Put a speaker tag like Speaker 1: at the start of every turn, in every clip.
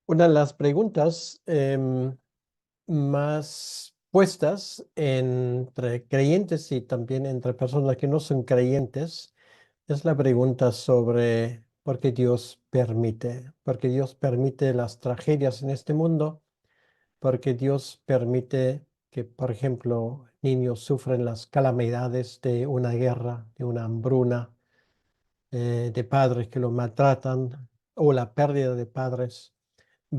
Speaker 1: Una de las preguntas más puestas entre creyentes y también entre personas que no son creyentes es la pregunta sobre por qué Dios permite las tragedias en este mundo, por qué Dios permite que, por ejemplo, niños sufren las calamidades de una guerra, de una hambruna, de padres que los maltratan o la pérdida de padres.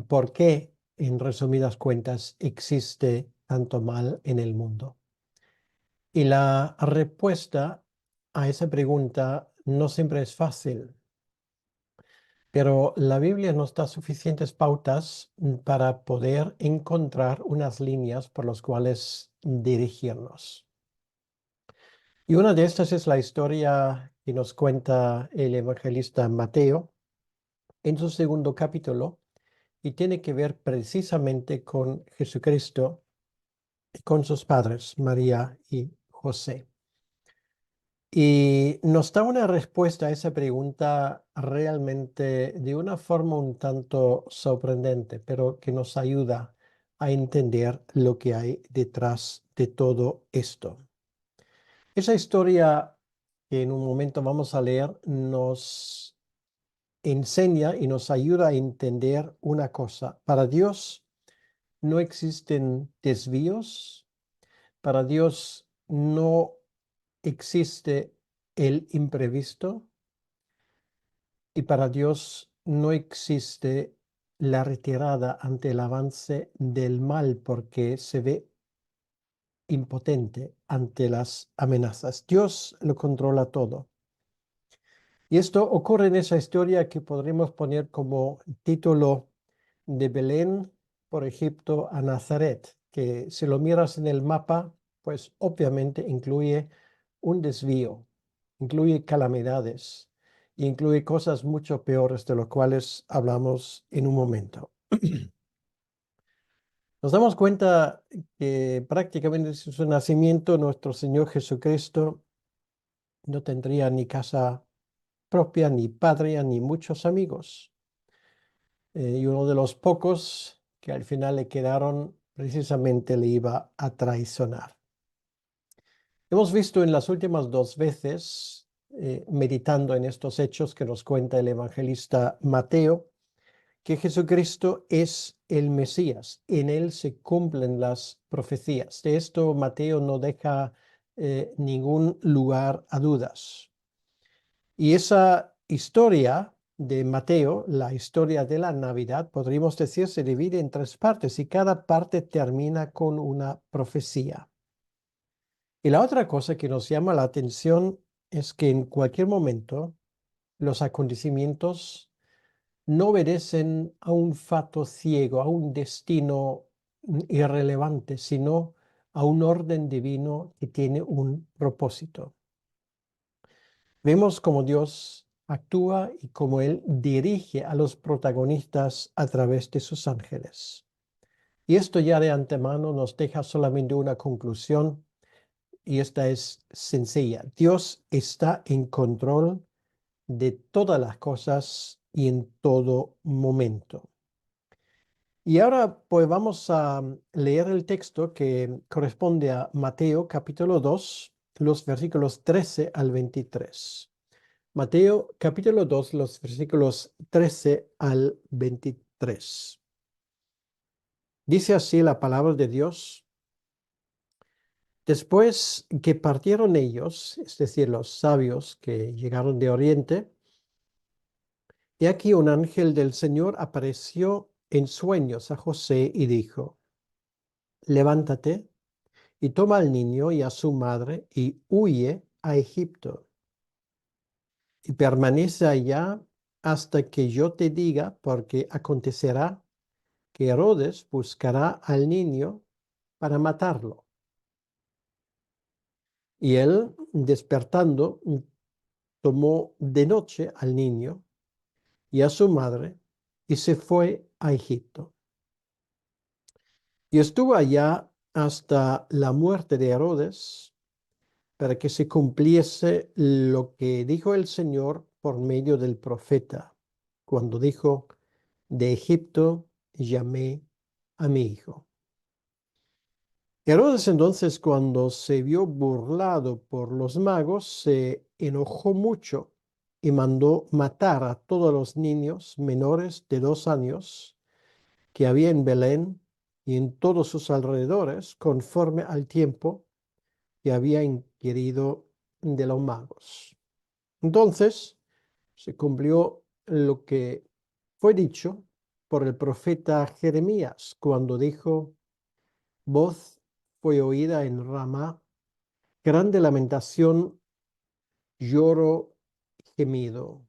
Speaker 1: ¿Por qué, en resumidas cuentas, existe tanto mal en el mundo? Y la respuesta a esa pregunta no siempre es fácil, pero la Biblia nos da suficientes pautas para poder encontrar unas líneas por las cuales dirigirnos. Y una de estas es la historia que nos cuenta el evangelista Mateo en su segundo capítulo y tiene que ver precisamente con Jesucristo y con sus padres, María y José. Y nos da una respuesta a esa pregunta realmente de una forma un tanto sorprendente, pero que nos ayuda a entender lo que hay detrás de todo esto. Esa historia que en un momento vamos a leer nos enseña y nos ayuda a entender una cosa. Para Dios no existen desvíos, para Dios no existe el imprevisto y para Dios no existe la retirada ante el avance del mal porque se ve impotente ante las amenazas. Dios lo controla todo. Y esto ocurre en esa historia que podríamos poner como título de Belén por Egipto a Nazaret, que si lo miras en el mapa, pues obviamente incluye un desvío, incluye calamidades, incluye cosas mucho peores de lo cuales hablamos en un momento. Nos damos cuenta que prácticamente desde su nacimiento nuestro Señor Jesucristo no tendría ni casa propia, ni patria, ni muchos amigos. Y uno de los pocos que al final le quedaron precisamente le iba a traicionar. Hemos visto en las últimas dos veces, meditando en estos hechos que nos cuenta el evangelista Mateo, que Jesucristo es el Mesías. En él se cumplen las profecías. De esto Mateo no deja ningún lugar a dudas. Y esa historia de Mateo, la historia de la Navidad, podríamos decir, se divide en tres partes y cada parte termina con una profecía. Y la otra cosa que nos llama la atención es que en cualquier momento los acontecimientos no obedecen a un fato ciego, a un destino irrelevante, sino a un orden divino que tiene un propósito. Vemos cómo Dios actúa y cómo Él dirige a los protagonistas a través de sus ángeles. Y esto ya de antemano nos deja solamente una conclusión, y esta es sencilla. Dios está en control de todas las cosas y en todo momento. Y ahora pues vamos a leer el texto que corresponde a Mateo capítulo 2, los versículos 13 al 23. Mateo capítulo 2, los versículos 13 al 23. Dice así la palabra de Dios. Después que partieron ellos, es decir, los sabios que llegaron de Oriente, he aquí un ángel del Señor apareció en sueños a José y dijo, levántate y toma al niño y a su madre y huye a Egipto y permanece allá hasta que yo te diga, porque acontecerá que Herodes buscará al niño para matarlo. Y él, despertando, tomó de noche al niño y a su madre y se fue a Egipto. Y estuvo allá hasta la muerte de Herodes, para que se cumpliese lo que dijo el Señor por medio del profeta, cuando dijo, de Egipto llamé a mi hijo. Herodes entonces, cuando se vio burlado por los magos, se enojó mucho y mandó matar a todos los niños menores de 2 años que había en Belén y en todos sus alrededores, conforme al tiempo que había inquirido de los magos. Entonces se cumplió lo que fue dicho por el profeta Jeremías cuando dijo: voz fue oída en Ramá, grande lamentación, lloro, gemido.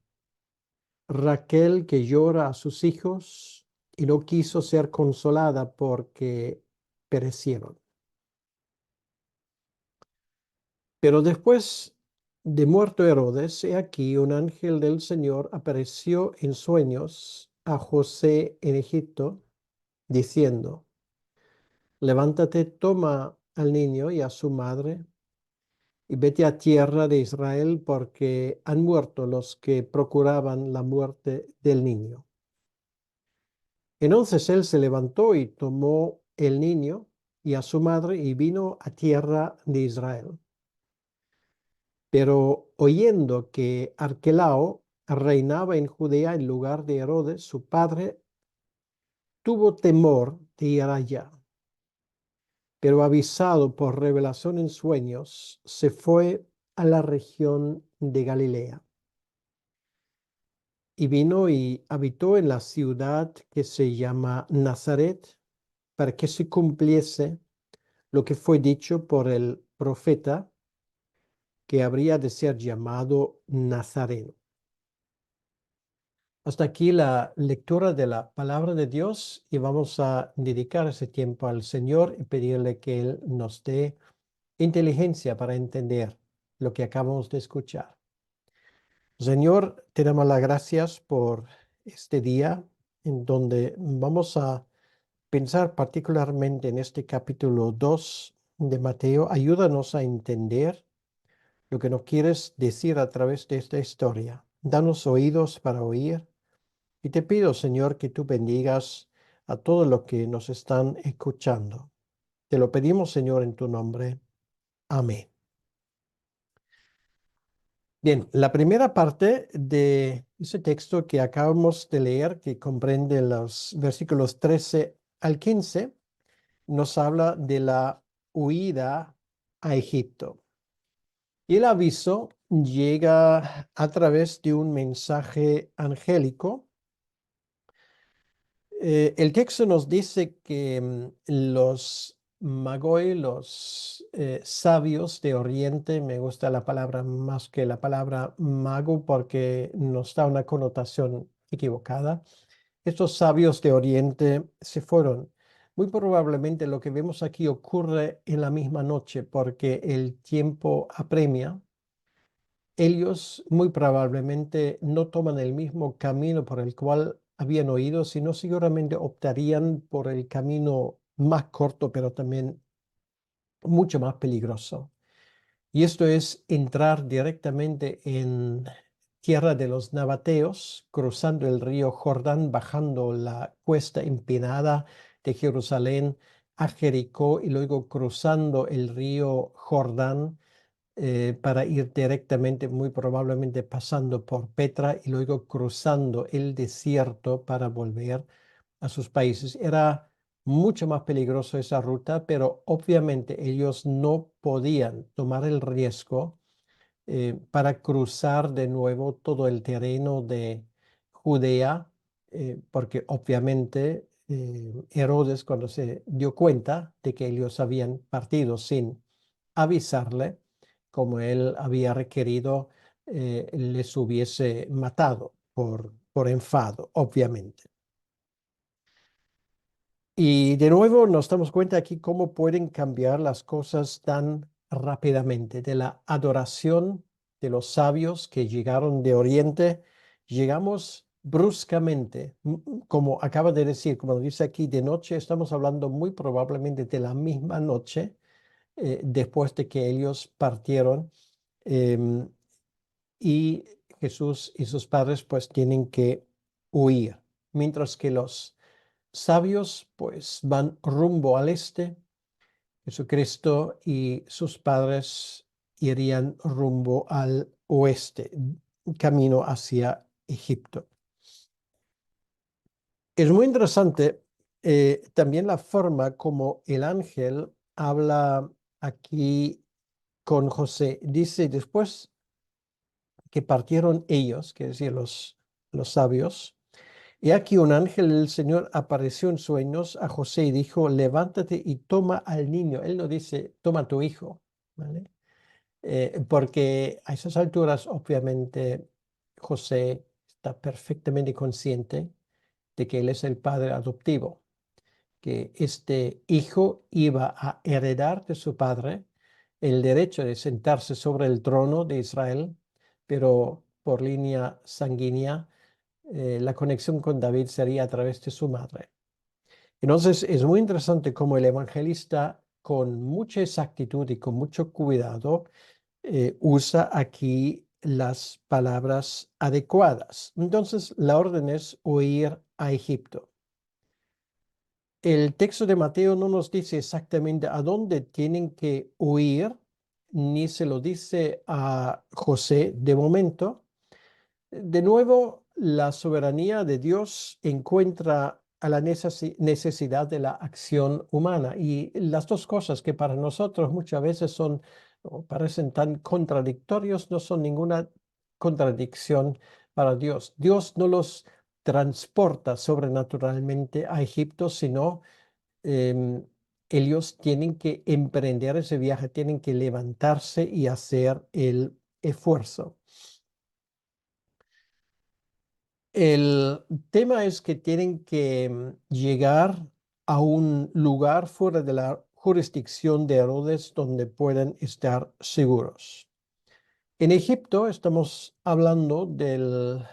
Speaker 1: Raquel que llora a sus hijos y no quiso ser consolada porque perecieron. Pero después de muerto Herodes, he aquí un ángel del Señor apareció en sueños a José en Egipto, diciendo: levántate, toma al niño y a su madre y vete a tierra de Israel, porque han muerto los que procuraban la muerte del niño. Entonces él se levantó y tomó el niño y a su madre y vino a tierra de Israel. Pero oyendo que Arquelao reinaba en Judea en lugar de Herodes, su padre, tuvo temor de ir allá. Pero avisado por revelación en sueños, se fue a la región de Galilea. Y vino y habitó en la ciudad que se llama Nazaret, para que se cumpliese lo que fue dicho por el profeta, que habría de ser llamado Nazareno. Hasta aquí la lectura de la palabra de Dios y vamos a dedicar ese tiempo al Señor y pedirle que Él nos dé inteligencia para entender lo que acabamos de escuchar. Señor, te damos las gracias por este día en donde vamos a pensar particularmente en este capítulo 2 de Mateo. Ayúdanos a entender lo que nos quieres decir a través de esta historia. Danos oídos para oír y te pido, Señor, que tú bendigas a todos los que nos están escuchando. Te lo pedimos, Señor, en tu nombre. Amén. Bien, la primera parte de ese texto que acabamos de leer, que comprende los versículos 13 al 15, nos habla de la huida a Egipto. Y el aviso llega a través de un mensaje angélico. El texto nos dice que los magoi, los sabios de Oriente, me gusta la palabra más que la palabra mago porque nos da una connotación equivocada. Estos sabios de Oriente se fueron. Muy probablemente lo que vemos aquí ocurre en la misma noche porque el tiempo apremia. Ellos muy probablemente no toman el mismo camino por el cual habían oído, sino seguramente optarían por el camino más corto, pero también mucho más peligroso. Y esto es entrar directamente en tierra de los nabateos, cruzando el río Jordán, bajando la cuesta empinada de Jerusalén a Jericó y luego cruzando el río Jordán para ir directamente, muy probablemente pasando por Petra y luego cruzando el desierto para volver a sus países. Era mucho más peligroso esa ruta, pero obviamente ellos no podían tomar el riesgo para cruzar de nuevo todo el terreno de Judea, porque obviamente Herodes, cuando se dio cuenta de que ellos habían partido sin avisarle, como él había requerido, les hubiese matado por enfado, obviamente. Y de nuevo nos damos cuenta aquí cómo pueden cambiar las cosas tan rápidamente. De la adoración de los sabios que llegaron de Oriente, llegamos bruscamente, como acaba de decir, como dice aquí, de noche, estamos hablando muy probablemente de la misma noche después de que ellos partieron. em, y Jesús y sus padres pues tienen que huir, mientras que los sabios pues van rumbo al este. Jesucristo y sus padres irían rumbo al oeste, camino hacia Egipto. Es muy interesante también la forma como el ángel habla aquí con José. Dice, después que partieron ellos, que decir los sabios, y aquí un ángel del Señor apareció en sueños a José y dijo, levántate y toma al niño. Él no dice, toma a tu hijo, ¿vale? Porque a esas alturas, obviamente, José está perfectamente consciente de que él es el padre adoptivo, que este hijo iba a heredar de su padre el derecho de sentarse sobre el trono de Israel, pero por línea sanguínea, la conexión con David sería a través de su madre. Entonces, es muy interesante cómo el evangelista, con mucha exactitud y con mucho cuidado, usa aquí las palabras adecuadas. Entonces, la orden es huir a Egipto. El texto de Mateo no nos dice exactamente a dónde tienen que huir, ni se lo dice a José de momento. De nuevo, la soberanía de Dios encuentra a la necesidad de la acción humana y las dos cosas que para nosotros muchas veces son o parecen tan contradictorios, no son ninguna contradicción para Dios. Dios no los transporta sobrenaturalmente a Egipto, sino em, ellos tienen que emprender ese viaje, tienen que levantarse y hacer el esfuerzo. El tema es que tienen que llegar a un lugar fuera de la jurisdicción de Herodes donde puedan estar seguros. En Egipto estamos hablando del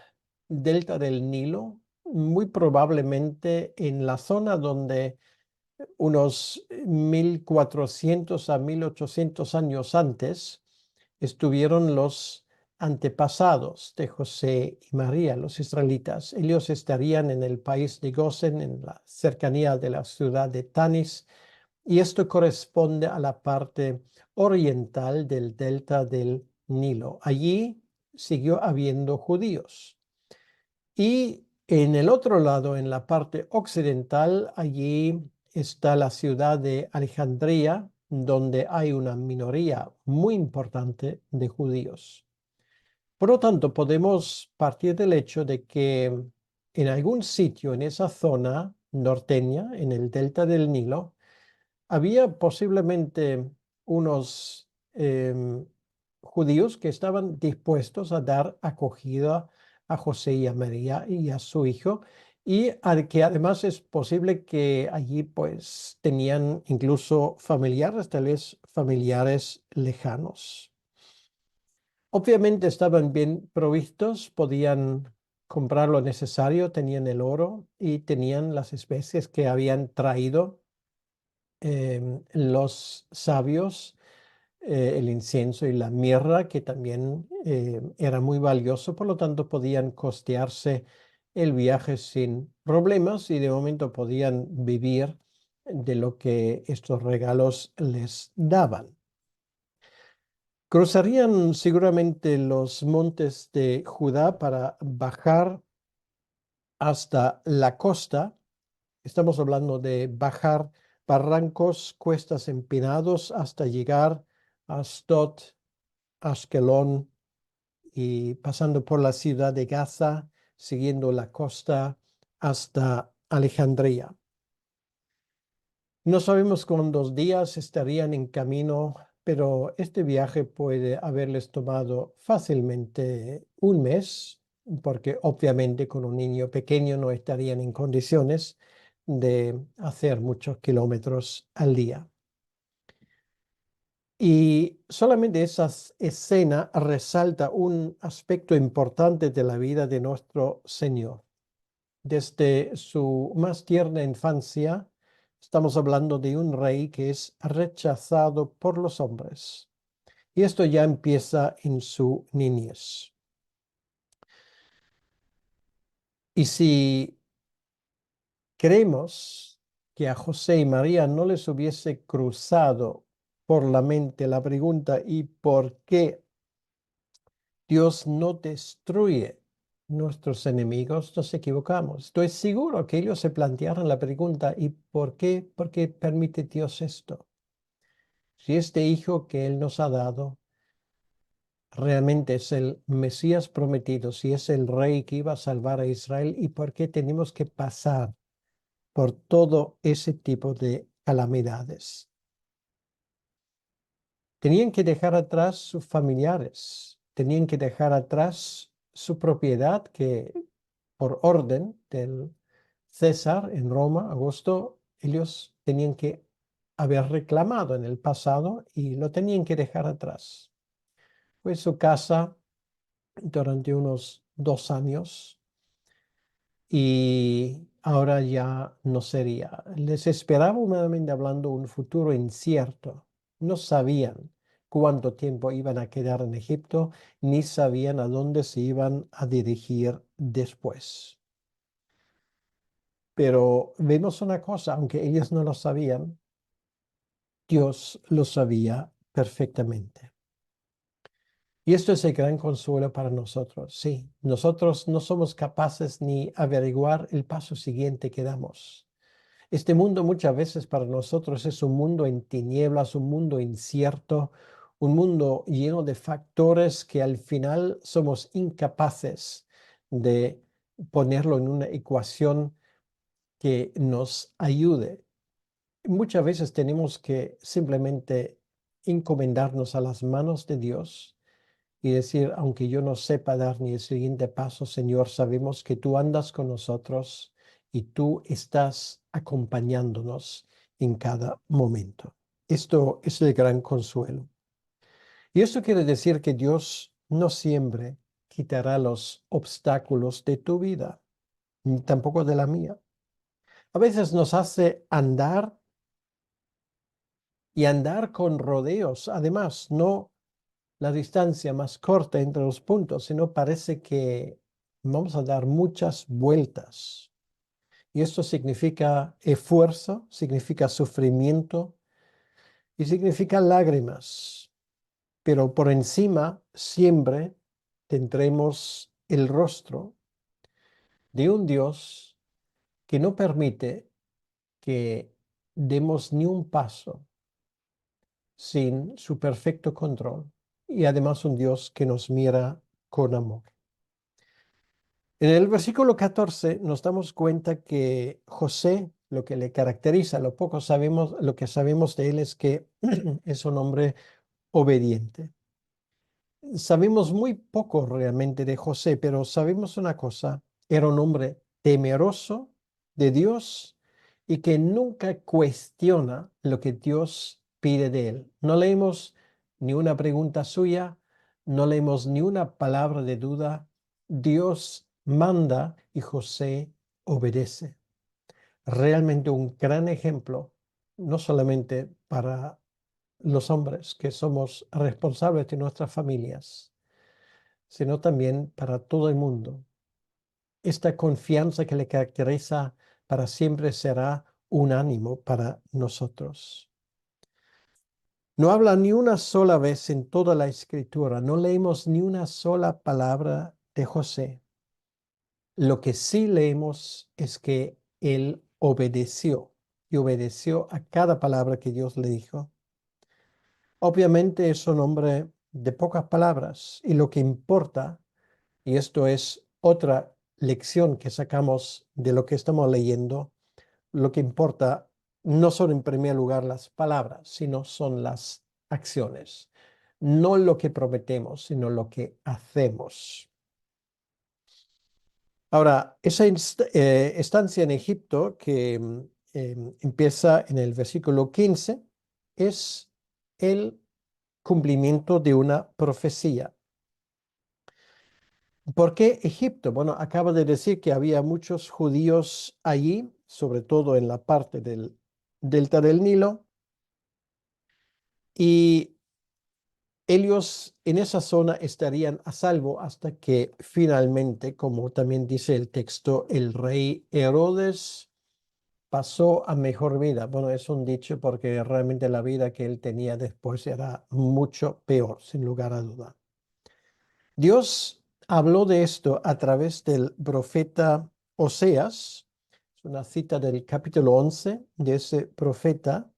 Speaker 1: delta del Nilo, muy probablemente en la zona donde unos 1400 a 1800 años antes estuvieron los antepasados de José y María, los israelitas. Ellos estarían en el país de Gosen, en la cercanía de la ciudad de Tanis, y esto corresponde a la parte oriental del delta del Nilo. Allí siguió habiendo judíos. Y en el otro lado, en la parte occidental, allí está la ciudad de Alejandría, donde hay una minoría muy importante de judíos. Por lo tanto, podemos partir del hecho de que en algún sitio en esa zona norteña, en el delta del Nilo, había posiblemente unos judíos que estaban dispuestos a dar acogida a José y a María y a su hijo, y que además es posible que allí pues tenían incluso familiares, tal vez familiares lejanos. Obviamente estaban bien provistos, podían comprar lo necesario, tenían el oro y tenían las especies que habían traído los sabios, el incienso y la mirra, que también era muy valioso, por lo tanto podían costearse el viaje sin problemas y de momento podían vivir de lo que estos regalos les daban. Cruzarían seguramente los montes de Judá para bajar hasta la costa. Estamos hablando de bajar barrancos, cuestas empinados hasta llegar a Asdod, Ashkelon y pasando por la ciudad de Gaza, siguiendo la costa hasta Alejandría. No sabemos cuántos días estarían en camino, pero este viaje puede haberles tomado fácilmente un mes, porque obviamente con un niño pequeño no estarían en condiciones de hacer muchos kilómetros al día. Y solamente esa escena resalta un aspecto importante de la vida de nuestro Señor. Desde su más tierna infancia, estamos hablando de un rey que es rechazado por los hombres. Y esto ya empieza en su niñez. Y si Creemos que a José y María no les hubiese cruzado por la mente la pregunta ¿y por qué Dios no destruye nuestros enemigos? Nos equivocamos. Estoy seguro que ellos se plantearon la pregunta ¿y por qué? ¿Por qué permite Dios esto? Si este hijo que Él nos ha dado realmente es el Mesías prometido, si es el rey que iba a salvar a Israel, ¿y por qué tenemos que pasar por todo ese tipo de calamidades? Tenían que dejar atrás sus familiares, tenían que dejar atrás su propiedad que por orden del César en Roma, Augusto, ellos tenían que haber reclamado en el pasado y lo tenían que dejar atrás. Fue su casa durante unos 2 años y ahora ya no sería. Les esperaba, humanamente hablando, un futuro incierto. No sabían cuánto tiempo iban a quedar en Egipto, ni sabían a dónde se iban a dirigir después. Pero vemos una cosa, aunque ellos no lo sabían, Dios lo sabía perfectamente. Y esto es el gran consuelo para nosotros. Sí, nosotros no somos capaces ni averiguar el paso siguiente que damos. Este mundo muchas veces para nosotros es un mundo en tinieblas, un mundo incierto, un mundo lleno de factores que al final somos incapaces de ponerlo en una ecuación que nos ayude. Muchas veces tenemos que simplemente encomendarnos a las manos de Dios y decir, aunque yo no sepa dar ni el siguiente paso, Señor, sabemos que tú andas con nosotros y tú estás acompañándonos en cada momento. Esto es el gran consuelo. Y esto quiere decir que Dios no siempre quitará los obstáculos de tu vida, ni tampoco de la mía. A veces nos hace andar y andar con rodeos. Además, no la distancia más corta entre los puntos, sino parece que vamos a dar muchas vueltas. Y esto significa esfuerzo, significa sufrimiento y significa lágrimas. Pero por encima siempre tendremos el rostro de un Dios que no permite que demos ni un paso sin su perfecto control y además un Dios que nos mira con amor. En el versículo 14 nos damos cuenta que José, lo que le caracteriza, lo poco sabemos, lo que sabemos de él es que es un hombre obediente. Sabemos muy poco realmente de José, pero sabemos una cosa, era un hombre temeroso de Dios y que nunca cuestiona lo que Dios pide de él. No leemos ni una pregunta suya, no leemos ni una palabra de duda. Dios manda y José obedece. Realmente un gran ejemplo, no solamente para los hombres que somos responsables de nuestras familias, sino también para todo el mundo. Esta confianza que le caracteriza para siempre será un ánimo para nosotros. No habla ni una sola vez en toda la escritura, no leemos ni una sola palabra de José. Lo que sí leemos es que él obedeció y obedeció a cada palabra que Dios le dijo. Obviamente es un hombre de pocas palabras y lo que importa, y esto es otra lección que sacamos de lo que estamos leyendo, lo que importa no son en primer lugar las palabras, sino son las acciones. No lo que prometemos, sino lo que hacemos. Ahora, esa estancia en Egipto que empieza en el versículo 15 es el cumplimiento de una profecía. ¿Por qué Egipto? Bueno, acaba de decir que había muchos judíos allí, sobre todo en la parte del delta del Nilo, y ellos en esa zona estarían a salvo hasta que finalmente, como también dice el texto, el rey Herodes pasó a mejor vida. Bueno, es un dicho porque realmente la vida que él tenía después era mucho peor, sin lugar a duda. Dios habló de esto a través del profeta Oseas. Es una cita del capítulo 11 de ese profeta.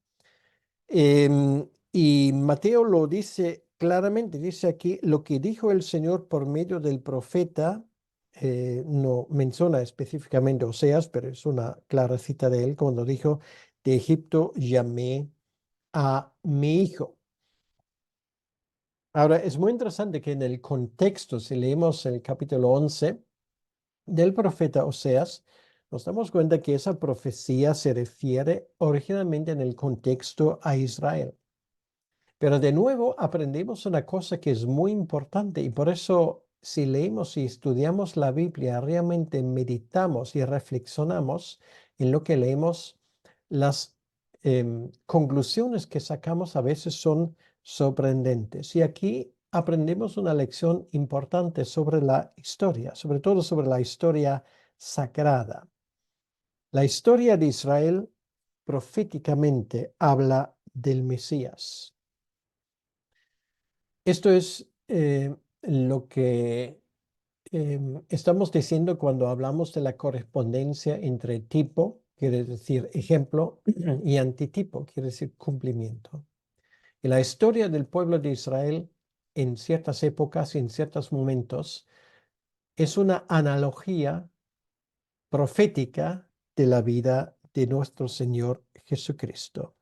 Speaker 1: Y Mateo lo dice claramente, dice aquí, lo que dijo el Señor por medio del profeta, no menciona específicamente Oseas, pero es una clara cita de él cuando dijo, de Egipto llamé a mi hijo. Ahora, es muy interesante que en el contexto, si leemos el capítulo 11 del profeta Oseas, nos damos cuenta que esa profecía se refiere originalmente en el contexto a Israel. Pero de nuevo aprendemos una cosa que es muy importante y por eso si leemos y estudiamos la Biblia, realmente meditamos y reflexionamos en lo que leemos, las conclusiones que sacamos a veces son sorprendentes. Y aquí aprendemos una lección importante sobre la historia, sobre todo sobre la historia sagrada. La historia de Israel proféticamente habla del Mesías. Esto es lo que estamos diciendo cuando hablamos de la correspondencia entre tipo, quiere decir ejemplo, y antitipo, quiere decir cumplimiento. Y la historia del pueblo de Israel en ciertas épocas y en ciertos momentos es una analogía profética de la vida de nuestro Señor Jesucristo.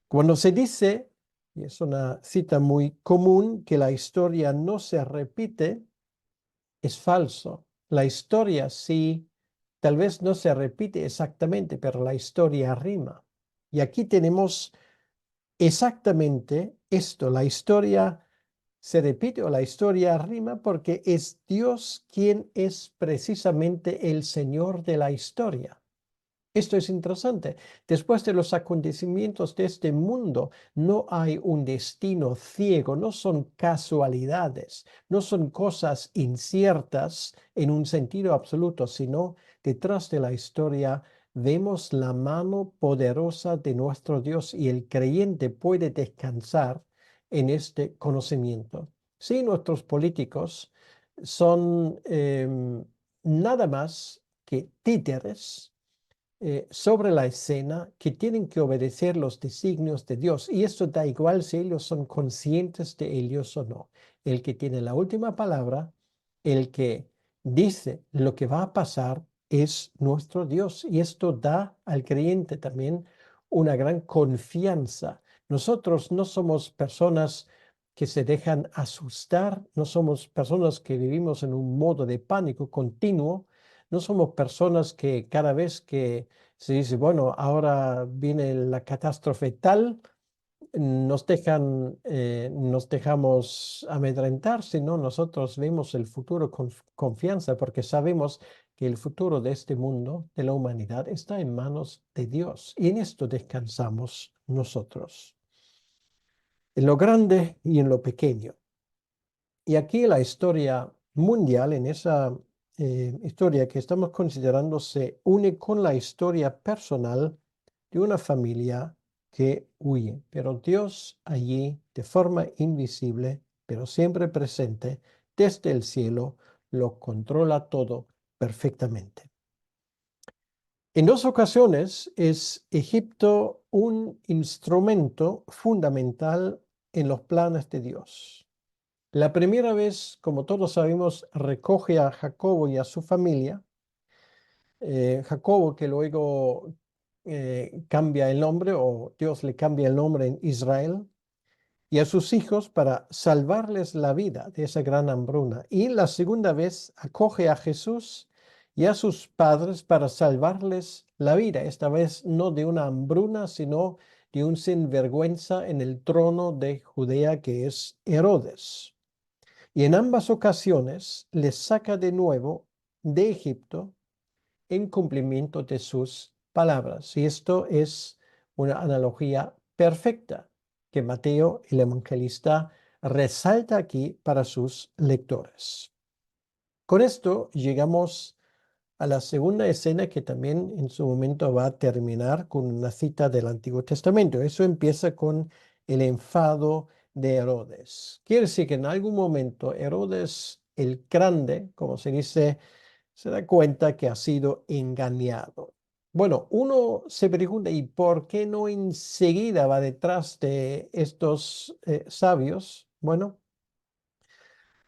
Speaker 1: Cuando se dice, y es una cita muy común, que la historia no se repite, es falso. La historia sí, tal vez no se repite exactamente, pero la historia rima. Y aquí tenemos exactamente esto. La historia se repite o la historia rima porque es Dios quien es precisamente el Señor de la historia. Esto es interesante. Después de los acontecimientos de este mundo, no hay un destino ciego, no son casualidades, no son cosas inciertas en un sentido absoluto, sino detrás de la historia vemos la mano poderosa de nuestro Dios y el creyente puede descansar en este conocimiento. Sí, nuestros políticos son nada más que títeres sobre la escena que tienen que obedecer los designios de Dios. Y esto da igual si ellos son conscientes de ellos o no. El que tiene la última palabra, el que dice lo que va a pasar, es nuestro Dios. Y esto da al creyente también una gran confianza. Nosotros no somos personas que se dejan asustar, no somos personas que vivimos en un modo de pánico continuo, no somos personas que cada vez que se dice, bueno, ahora viene la catástrofe tal, nos dejamos amedrentar, sino nosotros vemos el futuro con confianza porque sabemos que el futuro de este mundo, de la humanidad, está en manos de Dios y en esto descansamos nosotros, en lo grande y en lo pequeño. Y aquí la historia mundial, en esa historia que estamos considerando, se une con la historia personal de una familia que huye. Pero Dios allí, de forma invisible, pero siempre presente, desde el cielo, lo controla todo perfectamente. En dos ocasiones es Egipto un instrumento fundamental en los planes de Dios. La primera vez, como todos sabemos, recoge a Jacobo y a su familia. Jacobo que luego cambia el nombre o Dios le cambia el nombre en Israel y a sus hijos para salvarles la vida de esa gran hambruna. Y la segunda vez acoge a Jesús y a sus padres para salvarles la vida, esta vez no de una hambruna, sino de un sinvergüenza en el trono de Judea que es Herodes. Y en ambas ocasiones les saca de nuevo de Egipto en cumplimiento de sus palabras. Y esto es una analogía perfecta que Mateo, el evangelista, resalta aquí para sus lectores. Con esto llegamos a la segunda escena que también en su momento va a terminar con una cita del Antiguo Testamento. Eso empieza con el enfado de Herodes. Quiere decir que en algún momento Herodes el Grande, como se dice, se da cuenta que ha sido engañado. Bueno, uno se pregunta, ¿y por qué no enseguida va detrás de estos sabios? Bueno,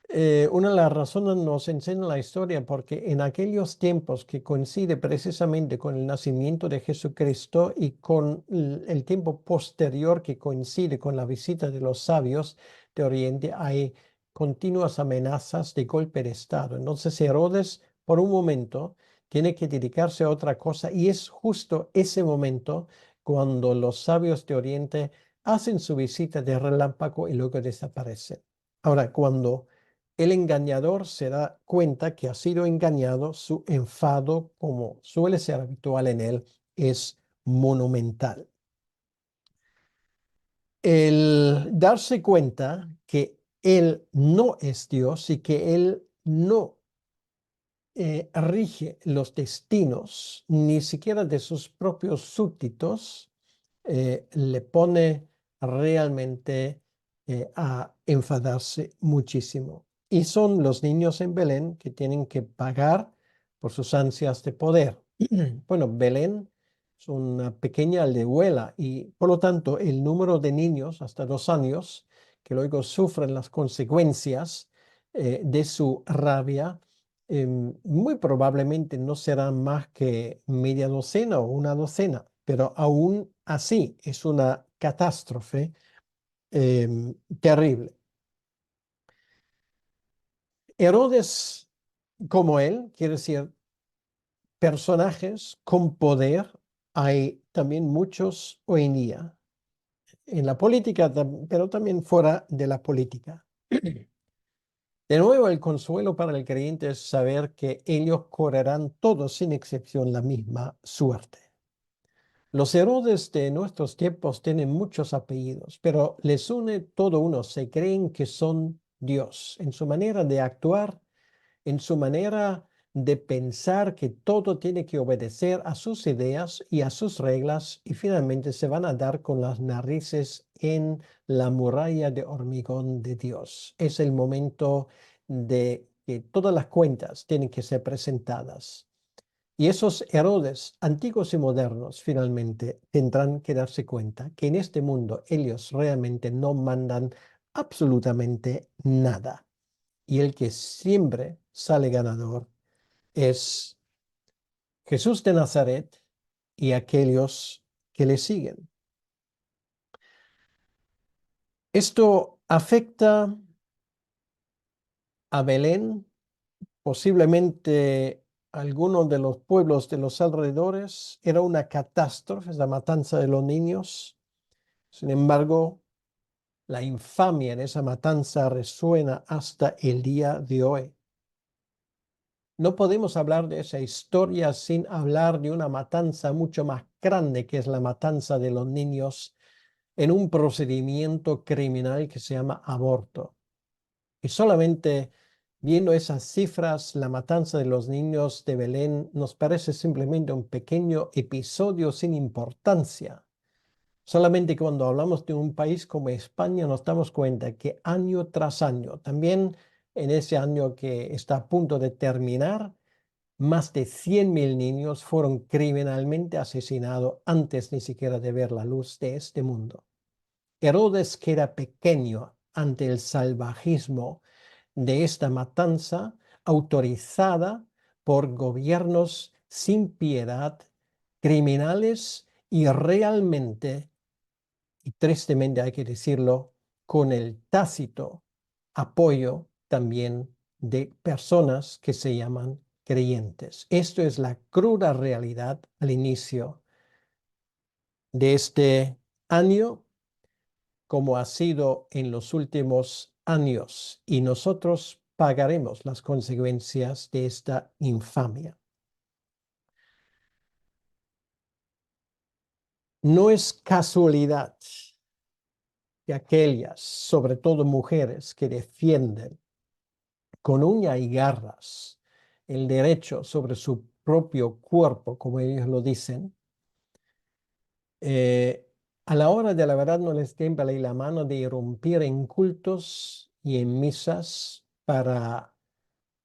Speaker 1: una de las razones nos enseña la historia porque en aquellos tiempos que coincide precisamente con el nacimiento de Jesucristo y con el tiempo posterior que coincide con la visita de los sabios de Oriente, hay continuas amenazas de golpe de Estado. Entonces Herodes, por un momento, tiene que dedicarse a otra cosa y es justo ese momento cuando los sabios de Oriente hacen su visita de relámpago y luego desaparecen. Ahora, cuando el engañador se da cuenta que ha sido engañado, su enfado, como suele ser habitual en él, es monumental. El darse cuenta que él no es Dios y que él no rige los destinos ni siquiera de sus propios súbditos, le pone realmente a enfadarse muchísimo. Y son los niños en Belén que tienen que pagar por sus ansias de poder. Bueno, Belén es una pequeña aldehuela y por lo tanto el número de niños hasta 2 años que luego sufren las consecuencias de su rabia, muy probablemente no serán más que media docena o una docena, pero aún así es una catástrofe terrible. Herodes, como él, quiere decir, personajes con poder, hay también muchos hoy en día, en la política, pero también fuera de la política. De nuevo, el consuelo para el creyente es saber que ellos correrán todos sin excepción la misma suerte. Los Herodes de nuestros tiempos tienen muchos apellidos, pero les une todo uno. Se creen que son Dios en su manera de actuar, en su manera de pensar que todo tiene que obedecer a sus ideas y a sus reglas y finalmente se van a dar con las narices en la muralla de hormigón de Dios. Es el momento de que todas las cuentas tienen que ser presentadas. Y esos Herodes, antiguos y modernos, finalmente tendrán que darse cuenta que en este mundo ellos realmente no mandan absolutamente nada. Y el que siempre sale ganador es Jesús de Nazaret y aquellos que le siguen. Esto afecta a Belén, posiblemente algunos de los pueblos de los alrededores. Era una catástrofe, la matanza de los niños. Sin embargo, la infamia en esa matanza resuena hasta el día de hoy. No podemos hablar de esa historia sin hablar de una matanza mucho más grande, que es la matanza de los niños en un procedimiento criminal que se llama aborto. Y solamente viendo esas cifras, la matanza de los niños de Belén nos parece simplemente un pequeño episodio sin importancia. Solamente cuando hablamos de un país como España nos damos cuenta que año tras año, también en ese año que está a punto de terminar, más de 100.000 niños fueron criminalmente asesinados antes ni siquiera de ver la luz de este mundo. Herodes queda pequeño ante el salvajismo de esta matanza autorizada por gobiernos sin piedad, criminales y realmente, y tristemente hay que decirlo, con el tácito apoyo también de personas que se llaman creyentes. Esto es la cruda realidad al inicio de este año, como ha sido en los últimos años, y nosotros pagaremos las consecuencias de esta infamia. No es casualidad que aquellas, sobre todo mujeres, que defienden con uña y garras el derecho sobre su propio cuerpo, como ellos lo dicen, eh, a la hora de la verdad no les tiembla la mano de irrumpir en cultos y en misas para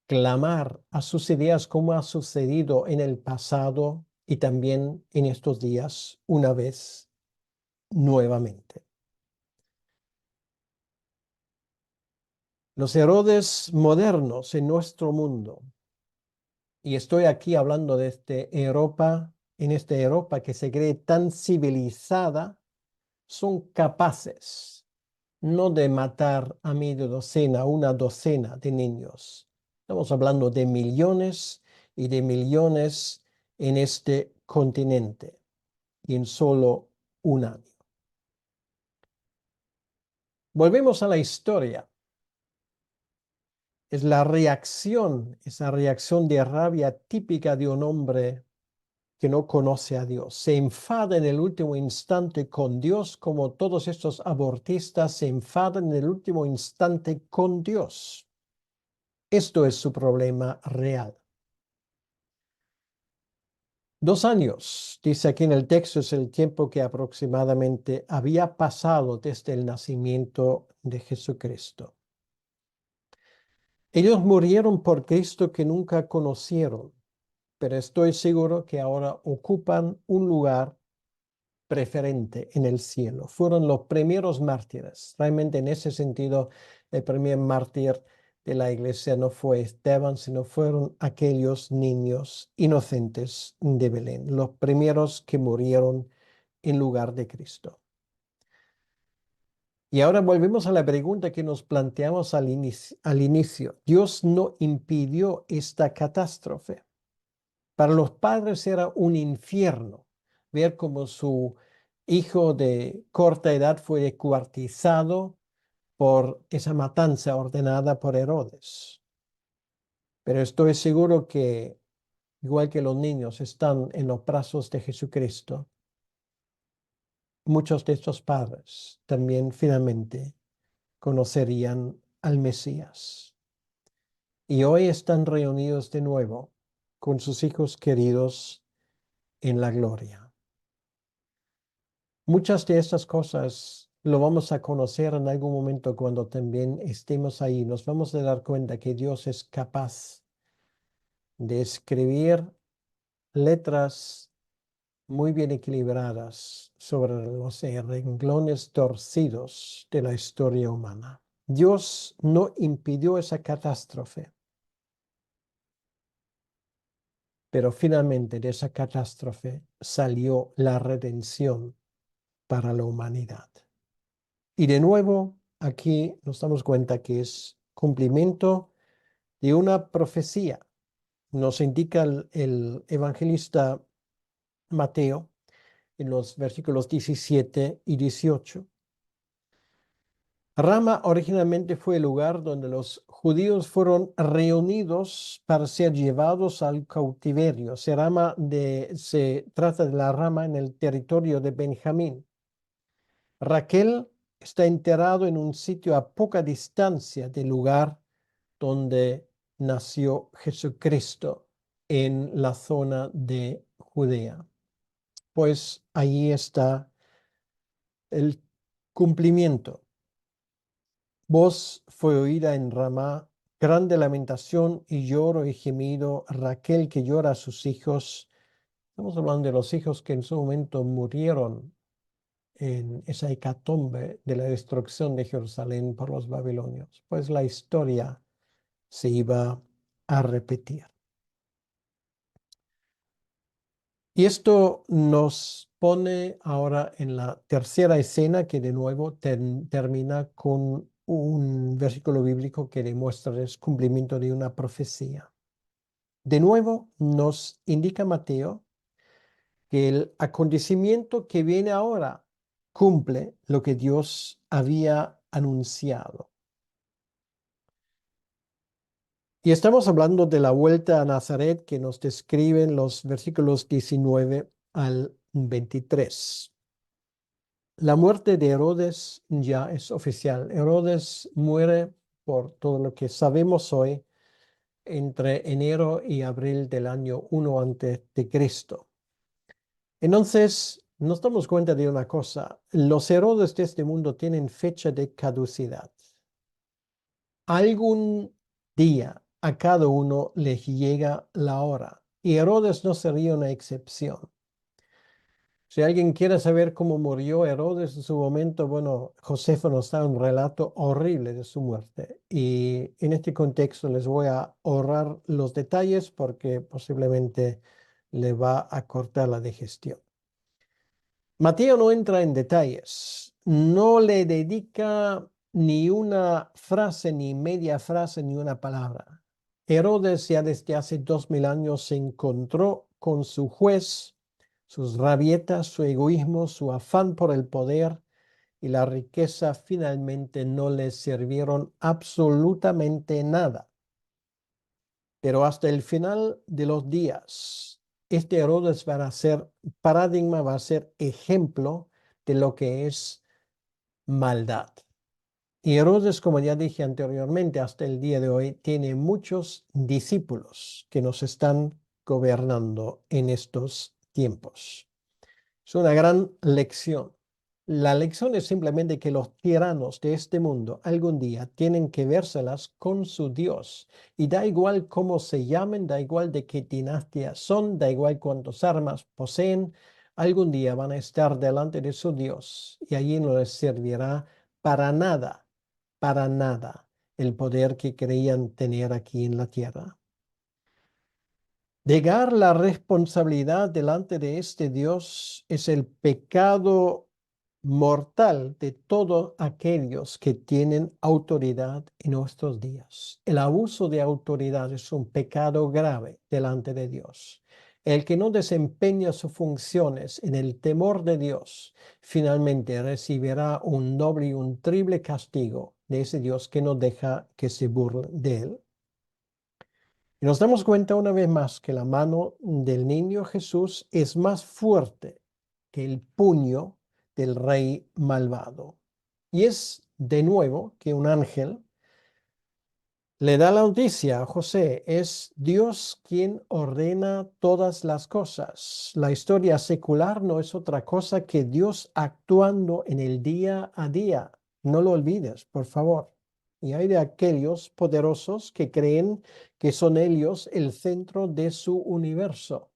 Speaker 1: clamar a sus ideas como ha sucedido en el pasado y también en estos días una vez nuevamente. Los Herodes modernos en nuestro mundo, y estoy aquí hablando de Europa, en esta Europa que se cree tan civilizada, son capaces no de matar a media docena, una docena de niños. Estamos hablando de millones y de millones en este continente y en solo un año. Volvemos a la historia. Es la reacción, esa reacción de rabia típica de un hombre que no conoce a Dios. Se enfada en el último instante con Dios, como todos estos abortistas se enfadan en el último instante con Dios. Esto es su problema real. 2 años, dice aquí en el texto, es el tiempo que aproximadamente había pasado desde el nacimiento de Jesucristo. Ellos murieron por Cristo que nunca conocieron, pero estoy seguro que ahora ocupan un lugar preferente en el cielo. Fueron los primeros mártires. Realmente en ese sentido, el primer mártir de la iglesia no fue Esteban, sino fueron aquellos niños inocentes de Belén, los primeros que murieron en lugar de Cristo. Y ahora volvemos a la pregunta que nos planteamos al inicio. Dios no impidió esta catástrofe. Para los padres era un infierno ver cómo su hijo de corta edad fue descuartizado por esa matanza ordenada por Herodes. Pero estoy seguro que, igual que los niños están en los brazos de Jesucristo, muchos de estos padres también finalmente conocerían al Mesías. Y hoy están reunidos de nuevo con sus hijos queridos en la gloria. Muchas de estas cosas lo vamos a conocer en algún momento cuando también estemos ahí. Nos vamos a dar cuenta que Dios es capaz de escribir letras muy bien equilibradas sobre los renglones torcidos de la historia humana. Dios no impidió esa catástrofe, pero finalmente de esa catástrofe salió la redención para la humanidad. Y de nuevo, aquí nos damos cuenta que es cumplimiento de una profecía. Nos indica el evangelista Mateo en los versículos 17 y 18. Rama originalmente fue el lugar donde los judíos fueron reunidos para ser llevados al cautiverio. Se trata de la rama en el territorio de Benjamín. Raquel está enterrado en un sitio a poca distancia del lugar donde nació Jesucristo, en la zona de Judea. Pues ahí está el cumplimiento. Voz fue oída en Ramá, grande lamentación y lloro y gemido, Raquel que llora a sus hijos. Estamos hablando de los hijos que en su momento murieron en esa hecatombe de la destrucción de Jerusalén por los babilonios. Pues la historia se iba a repetir. Y esto nos pone ahora en la tercera escena que de nuevo termina con un versículo bíblico que demuestra el cumplimiento de una profecía. De nuevo nos indica Mateo que el acontecimiento que viene ahora cumple lo que Dios había anunciado. Y estamos hablando de la vuelta a Nazaret que nos describen los versículos 19 al 23. La muerte de Herodes ya es oficial. Herodes muere por todo lo que sabemos hoy entre enero y abril del año 1 antes de Cristo. Entonces, nos damos cuenta de una cosa, los Herodes de este mundo tienen fecha de caducidad. Algún día a cada uno les llega la hora, y Herodes no sería una excepción. Si alguien quiere saber cómo murió Herodes en su momento, bueno, Josefo nos da un relato horrible de su muerte. Y en este contexto les voy a ahorrar los detalles porque posiblemente le va a cortar la digestión. Mateo no entra en detalles, no le dedica ni una frase, ni media frase, ni una palabra. Herodes ya desde hace 2000 años se encontró con su juez, sus rabietas, su egoísmo, su afán por el poder y la riqueza finalmente no le sirvieron absolutamente nada. Pero hasta el final de los días, este Herodes va a ser paradigma, va a ser ejemplo de lo que es maldad. Y Herodes, como ya dije anteriormente, hasta el día de hoy, tiene muchos discípulos que nos están gobernando en estos tiempos. Es una gran lección. La lección es simplemente que los tiranos de este mundo algún día tienen que vérselas con su Dios. Y da igual cómo se llamen, da igual de qué dinastía son, da igual cuántas armas poseen, algún día van a estar delante de su Dios y allí no les servirá para nada el poder que creían tener aquí en la tierra. Negar la responsabilidad delante de este Dios es el pecado mortal de todos aquellos que tienen autoridad en nuestros días. El abuso de autoridad es un pecado grave delante de Dios. El que no desempeña sus funciones en el temor de Dios, finalmente recibirá un doble y un triple castigo de ese Dios que no deja que se burle de él. Y nos damos cuenta una vez más que la mano del niño Jesús es más fuerte que el puño del rey malvado. Y es de nuevo que un ángel le da la noticia a José, es Dios quien ordena todas las cosas. La historia secular no es otra cosa que Dios actuando en el día a día. No lo olvides, por favor. Y hay de aquellos poderosos que creen que son ellos el centro de su universo.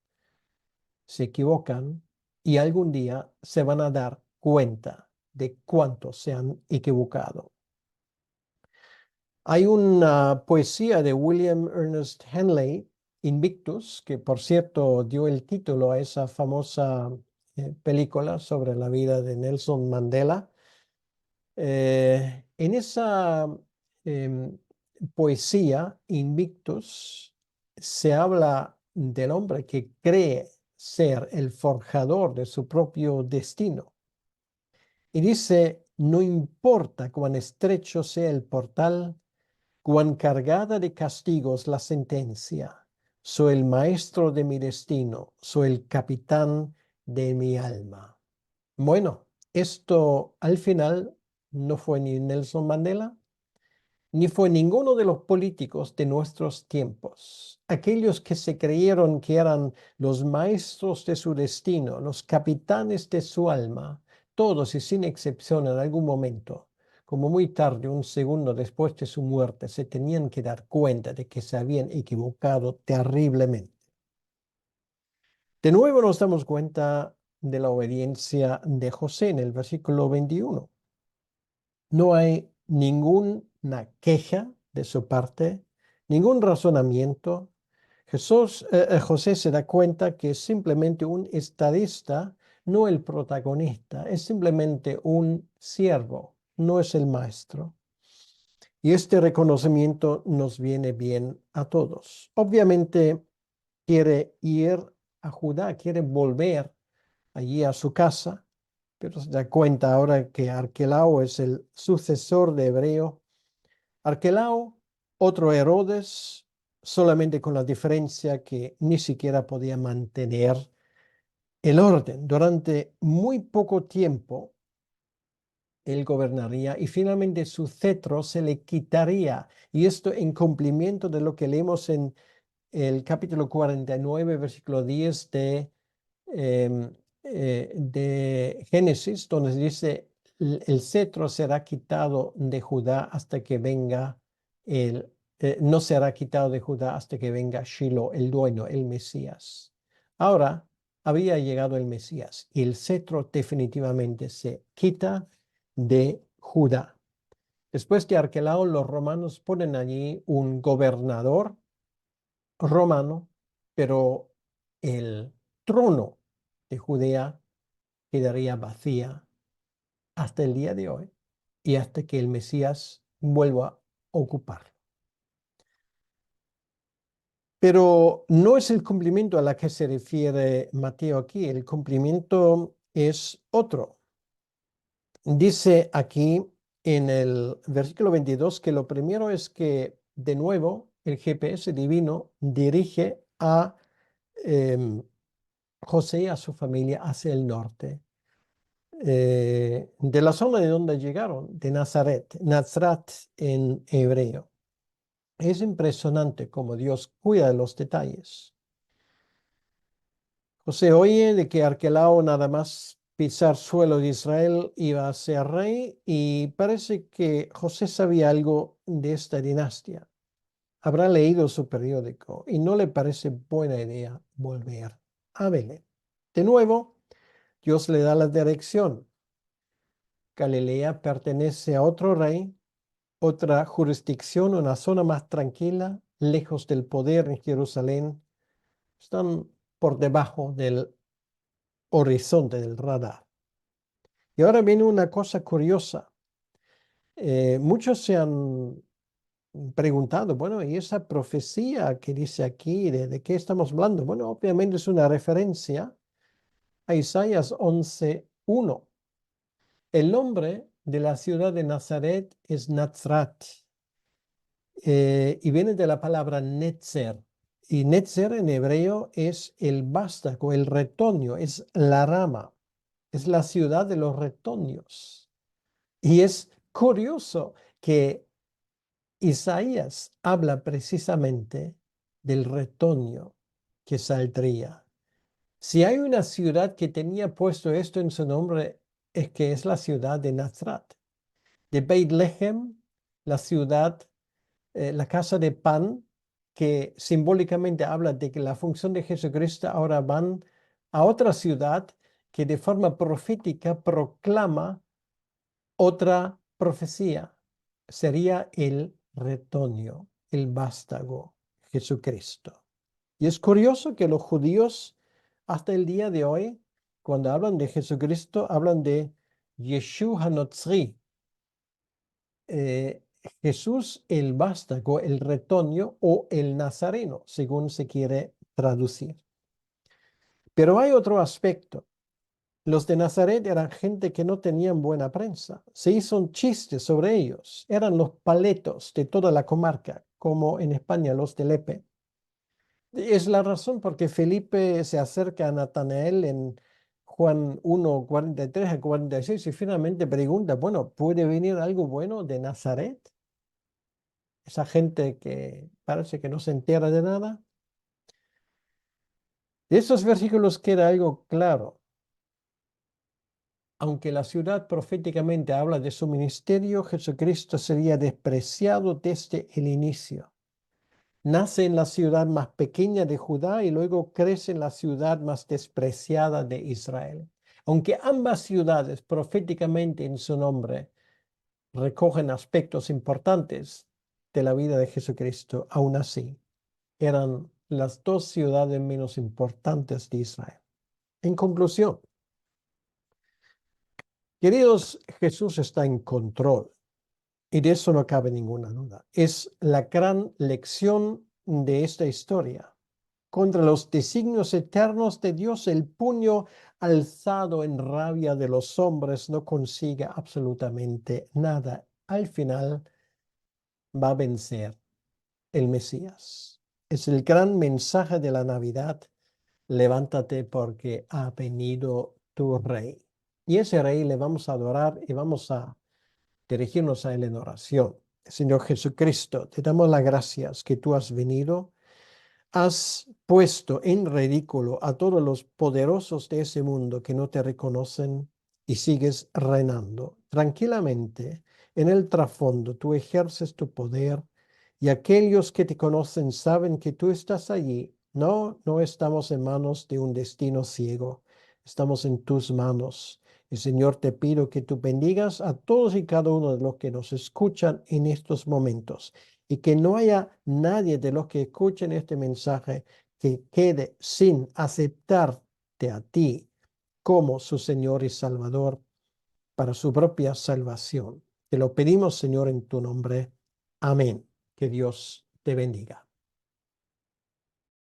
Speaker 1: Se equivocan y algún día se van a dar cuenta de cuánto se han equivocado. Hay una poesía de William Ernest Henley, Invictus, que por cierto dio el título a esa famosa película sobre la vida de Nelson Mandela. En esa em, poesía, Invictus, se habla del hombre que cree ser el forjador de su propio destino. Y dice, no importa cuán estrecho sea el portal, cuán cargada de castigos la sentencia, soy el maestro de mi destino, soy el capitán de mi alma. Bueno, esto al final no fue ni Nelson Mandela, ni fue ninguno de los políticos de nuestros tiempos. Aquellos que se creyeron que eran los maestros de su destino, los capitanes de su alma, todos y sin excepción en algún momento, como muy tarde, un segundo después de su muerte, se tenían que dar cuenta de que se habían equivocado terriblemente. De nuevo nos damos cuenta de la obediencia de José en el versículo 21. No hay ninguna queja de su parte, ningún razonamiento. José se da cuenta que es simplemente un estadista, no el protagonista, es simplemente un siervo, no es el maestro. Y este reconocimiento nos viene bien a todos. Obviamente quiere ir a Judá, quiere volver allí a su casa, pero se da cuenta ahora que Arquelao es el sucesor de Hebreo. Arquelao, otro Herodes, solamente con la diferencia que ni siquiera podía mantener el orden. Durante muy poco tiempo, él gobernaría y finalmente su cetro se le quitaría. Y esto en cumplimiento de lo que leemos en el capítulo 49, versículo 10 em, de Génesis, donde dice, el cetro será quitado de Judá hasta que venga no será quitado de Judá hasta que venga Shiloh, el dueño, el Mesías. Ahora había llegado el Mesías y el cetro definitivamente se quita de Judá. Después de Arquelao, los romanos ponen allí un gobernador romano, pero el trono de Judea quedaría vacía hasta el día de hoy y hasta que el Mesías vuelva a ocuparlo. Pero no es el cumplimiento a la que se refiere Mateo aquí, el cumplimiento es otro. Dice aquí en el versículo 22 que lo primero es que de nuevo el GPS divino dirige a José y a su familia hacia el norte, de la zona de donde llegaron, de Nazaret, Nazrat en hebreo. Es impresionante cómo Dios cuida de los detalles. José oye de que Arquelao nada más pisar suelo de Israel iba a ser rey y parece que José sabía algo de esta dinastía. Habrá leído su periódico y no le parece buena idea volver a Belén. De nuevo, Dios le da la dirección. Galilea pertenece a otro rey, otra jurisdicción, una zona más tranquila, lejos del poder en Jerusalén. Están por debajo del horizonte del radar. Y ahora viene una cosa curiosa. Muchos se han preguntado, bueno, ¿y esa profecía que dice aquí, de qué estamos hablando? Bueno, obviamente es una referencia a Isaías 11:1. El nombre de la ciudad de Nazaret es Nazrat y viene de la palabra Netzer. Y Netzer en hebreo es el vástago, el retoño, es la rama, es la ciudad de los retoños. Y es curioso que Isaías habla precisamente del retoño que saldría. Si hay una ciudad que tenía puesto esto en su nombre, es que es la ciudad de Nazrat. De Beit Lehem, la ciudad, la casa de pan, que simbólicamente habla de que la función de Jesucristo ahora van a otra ciudad que de forma profética proclama otra profecía. Sería el retoño, el vástago, Jesucristo. Y es curioso que los judíos hasta el día de hoy, cuando hablan de Jesucristo, hablan de Yeshua HaNotzri, eh, Jesús el vástago, el retoño o el nazareno, según se quiere traducir. Pero hay otro aspecto. Los de Nazaret eran gente que no tenían buena prensa. Se hizo un chiste sobre ellos. Eran los paletos de toda la comarca, como en España los de Lepe. Es la razón por que Felipe se acerca a Natanael en Juan 1, 43 a 46 y finalmente pregunta, bueno, ¿puede venir algo bueno de Nazaret? Esa gente que parece que no se entera de nada. De estos versículos queda algo claro. Aunque la ciudad proféticamente habla de su ministerio, Jesucristo sería despreciado desde el inicio. Nace en la ciudad más pequeña de Judá y luego crece en la ciudad más despreciada de Israel. Aunque ambas ciudades proféticamente en su nombre recogen aspectos importantes de la vida de Jesucristo, aún así eran las dos ciudades menos importantes de Israel. En conclusión, queridos, Jesús está en control y de eso no cabe ninguna duda. Es la gran lección de esta historia. Contra los designios eternos de Dios, el puño alzado en rabia de los hombres no consigue absolutamente nada. Al final va a vencer el Mesías. Es el gran mensaje de la Navidad. Levántate porque ha venido tu rey. Y ese rey le vamos a adorar y vamos a dirigirnos a Él en oración. Señor Jesucristo, te damos las gracias que tú has venido. Has puesto en ridículo a todos los poderosos de ese mundo que no te reconocen y sigues reinando tranquilamente. En el trasfondo tú ejerces tu poder y aquellos que te conocen saben que tú estás allí. No, no estamos en manos de un destino ciego, estamos en tus manos. Y Señor, te pido que tú bendigas a todos y cada uno de los que nos escuchan en estos momentos y que no haya nadie de los que escuchen este mensaje que quede sin aceptarte a ti como su Señor y Salvador para su propia salvación. Te lo pedimos, Señor, en tu nombre. Amén. Que Dios te bendiga.